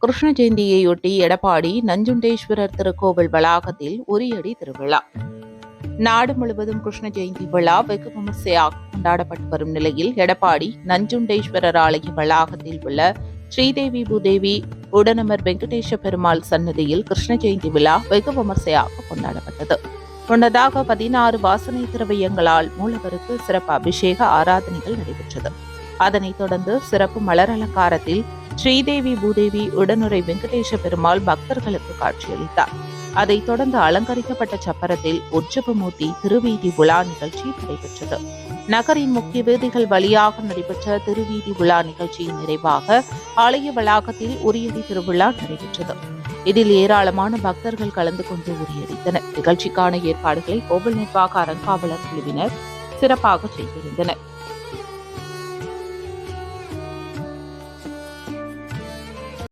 கிருஷ்ண ஜெயந்தியையொட்டி எடப்பாடி நஞ்சுண்டேஸ்வரர் திருக்கோவில் வளாகத்தில் உரியடி திருவிழா. நாடு முழுவதும் கிருஷ்ண ஜெயந்தி விழா வெகு விமர்சையாக கொண்டாடப்பட்டு வரும் நிலையில் எடப்பாடி நஞ்சுண்டேஸ்வரர் ஆலய வளாகத்தில் உள்ள ஸ்ரீதேவி பூதேவி உடனமர் வெங்கடேஷ பெருமாள் சன்னதியில் கிருஷ்ண ஜெயந்தி விழா வெகு விமர்சையாக கொண்டாடப்பட்டது. முன்னதாக 16 வாசனை திரவியங்களால் மூலவருக்கு சிறப்பு அபிஷேக ஆராதனைகள் நடைபெற்றது. அதனைத் தொடர்ந்து சிறப்பு மலர் அலங்காரத்தில் ஸ்ரீதேவி பூதேவி உடனுரை வெங்கடேஷ பெருமாள் பக்தர்களுக்கு காட்சியளித்தார். அதைத் தொடர்ந்து அலங்கரிக்கப்பட்ட சப்பரத்தில் உற்சவமூர்த்தி திருவீதி விழா நிகழ்ச்சி நடைபெற்றது. நகரின் முக்கிய வீதிகள் வழியாக நடைபெற்ற திருவீதி விழா நிகழ்ச்சியின் நிறைவாக ஆலய வளாகத்தில் உரியடி திருவிழா நடைபெற்றது. இதில் ஏராளமான பக்தர்கள் கலந்து கொண்டு உரியடித்தனர். நிகழ்ச்சிக்கான ஏற்பாடுகளை கோவில் நிர்வாக அறங்காவலர் குழுவினர் சிறப்பாக செய்திருந்தனர்.